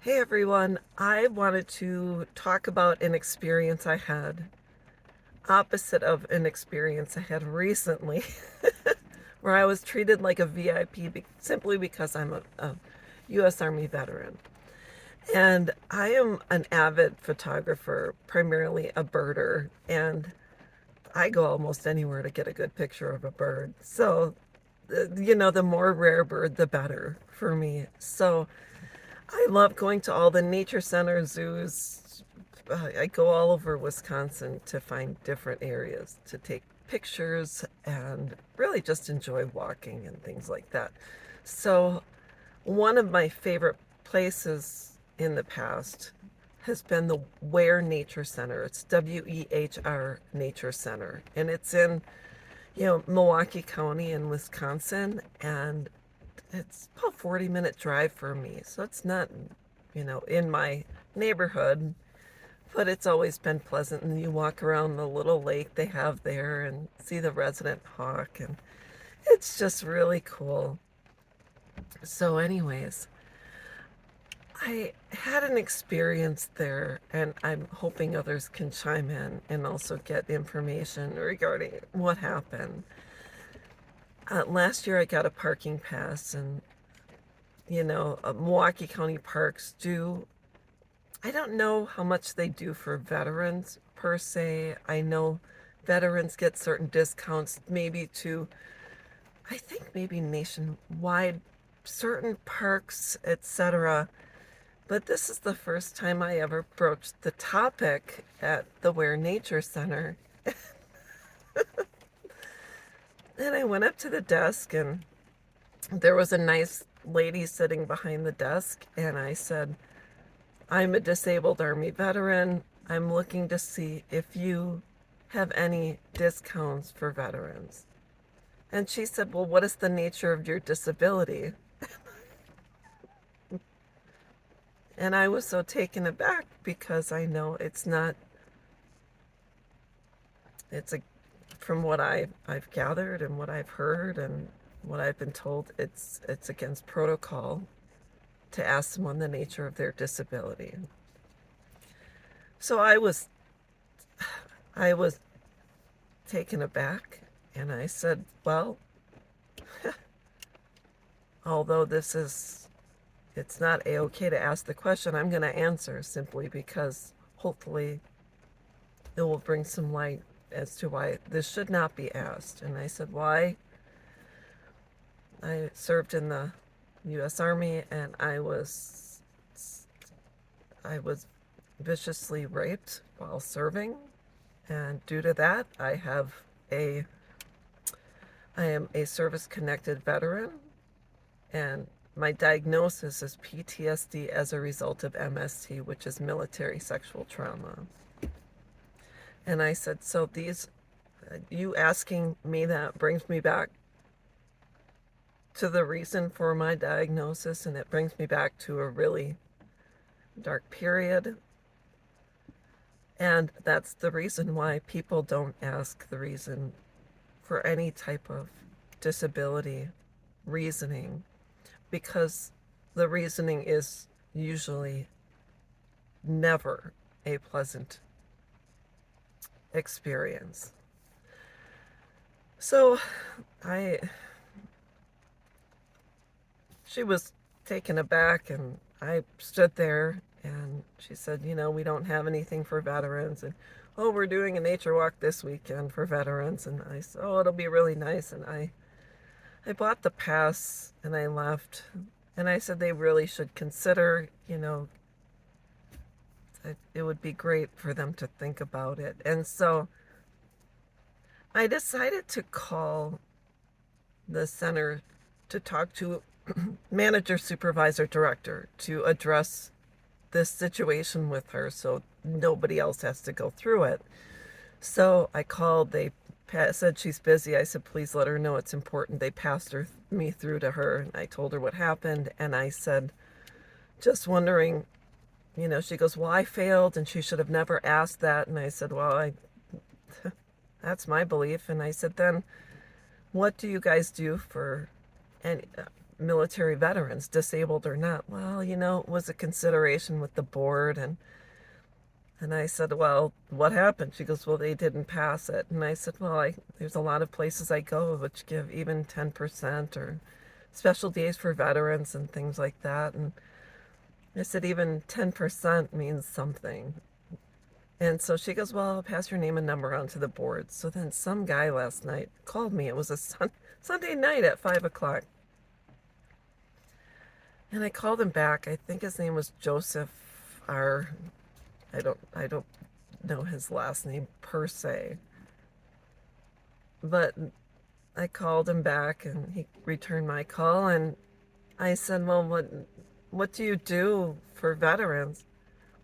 Hey everyone, I wanted to talk about an experience I had, opposite of an experience I had recently, where I was treated like a VIP simply because I'm a U.S. Army veteran. And I am an avid photographer, primarily a birder, and I go almost anywhere to get a good picture of a bird. So, the more rare bird, the better for me. So, I love going to all the nature centers, zoos. I go all over Wisconsin to find different areas to take pictures and really just enjoy walking and things like that. So, one of my favorite places in the past has been the Wehr Nature Center. It's Wehr Nature Center, and it's in, Milwaukee County in Wisconsin, and it's about 40-minute drive for me, so it's not, in my neighborhood, but it's always been pleasant. And you walk around the little lake they have there and see the resident hawk, and it's just really cool. So, anyways, I had an experience there, and I'm hoping others can chime in and also get information regarding what happened. Last year, I got a parking pass, and Milwaukee County parks do, I don't know how much they do for veterans per se. I know veterans get certain discounts, maybe to, I think maybe nationwide, certain parks, etc. But this is the first time I ever broached the topic at the Wehr Nature Center. And I went up to the desk, and there was a nice lady sitting behind the desk, and I said, I'm a disabled Army veteran. I'm looking to see if you have any discounts for veterans. And she said, well, what is the nature of your disability? And I was so taken aback because I know it's not, it's a, from what I've gathered and what I've heard and what I've been told, it's against protocol to ask someone the nature of their disability. So I was taken aback, and I said, well, although it's not a-okay to ask the question, I'm going to answer simply because hopefully it will bring some light as to why this should not be asked. And I said, why? I served in the U.S. Army, and I was viciously raped while serving, and due to that, I am a service-connected veteran, and my diagnosis is PTSD as a result of MST, which is military sexual trauma. And I said, so you asking me that brings me back to the reason for my diagnosis, and it brings me back to a really dark period. And that's the reason why people don't ask the reason for any type of disability reasoning, because the reasoning is usually never a pleasant experience. So she was taken aback, and I stood there, and she said, we don't have anything for veterans, and oh, we're doing a nature walk this weekend for veterans. And I said, oh, it'll be really nice. And I bought the pass, and I left, and I said they really should consider, it would be great for them to think about it. And so I decided to call the center to talk to manager, supervisor, director to address this situation with her so nobody else has to go through it. So I called. They said she's busy. I said, please let her know it's important. They passed me through to her, and I told her what happened, and I said, just wondering, she goes, well, I failed, and she should have never asked that. And I said, well, that's my belief. And I said, then what do you guys do for any military veterans, disabled or not. Well, it was a consideration with the board, and I said, well, what happened? She goes, well, they didn't pass it. And I said, well, there's a lot of places I go which give even 10% or special days for veterans and things like that. And I said, even 10% means something. And so she goes, well, I'll pass your name and number on to the board. So then some guy last night called me. It was a Sunday night at 5 o'clock. And I called him back. I think his name was Joseph R. I don't know his last name per se. But I called him back and he returned my call, and I said, well, what do you do for veterans?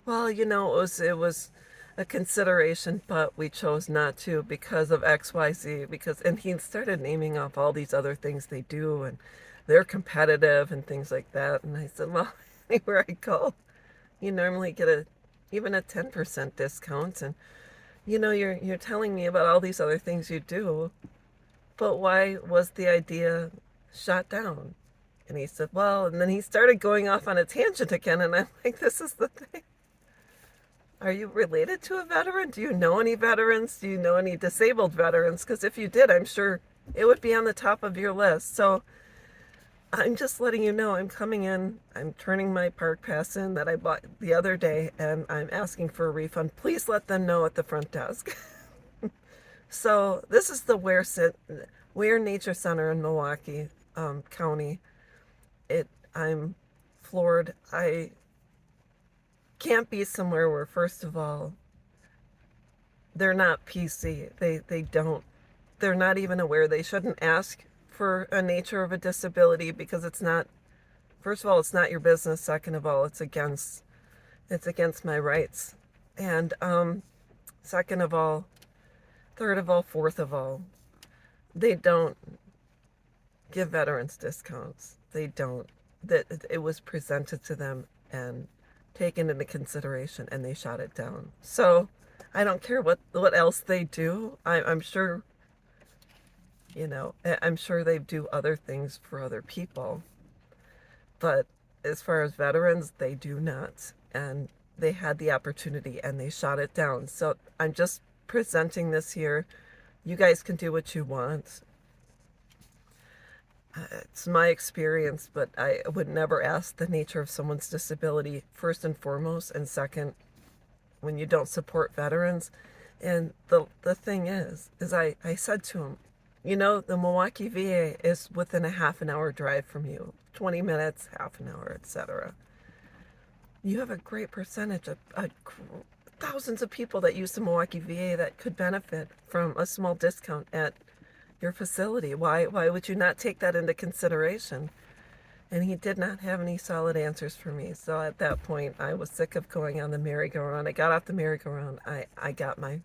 Well, it was a consideration, but we chose not to because of XYZ. And he started naming off all these other things they do, and they're competitive and things like that. And I said, well, anywhere I go, you normally get even a 10% discount. And you're telling me about all these other things you do, but why was the idea shot down? And he said, well, and then he started going off on a tangent again. And I'm like, this is the thing. Are you related to a veteran? Do you know any veterans? Do you know any disabled veterans? Because if you did, I'm sure it would be on the top of your list. So I'm just letting you know I'm coming in. I'm turning my park pass in that I bought the other day, and I'm asking for a refund. Please let them know at the front desk. So this is the Wehr Nature Center in Milwaukee County. I'm floored. I can't be somewhere where, first of all, they're not PC. They're not even aware. They shouldn't ask for a nature of a disability because it's not, first of all, it's not your business. Second of all, it's against my rights. And second of all, third of all, fourth of all, they don't give veterans discounts. They don't. That it was presented to them and taken into consideration, and they shot it down. So I don't care what else they do. I'm sure, I'm sure they do other things for other people, but as far as veterans, they do not. And they had the opportunity and they shot it down. So I'm just presenting this here. You guys can do what you want. It's my experience, but I would never ask the nature of someone's disability, first and foremost, and second, when you don't support veterans. And the thing is I said to him, the Milwaukee VA is within a half an hour drive from you, 20 minutes, half an hour, etc. You have a great percentage of thousands of people that use the Milwaukee VA that could benefit from a small discount at your facility. Why would you not take that into consideration? And he did not have any solid answers for me. So at that point, I was sick of going on the merry-go-round. I got off the merry-go-round. I got my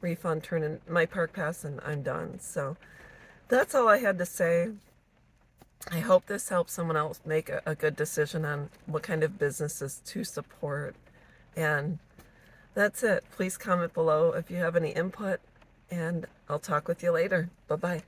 refund, turned in my park pass, and I'm done. So that's all I had to say. I hope this helps someone else make a good decision on what kind of businesses to support. And that's it. Please comment below if you have any input, and I'll talk with you later. Bye-bye.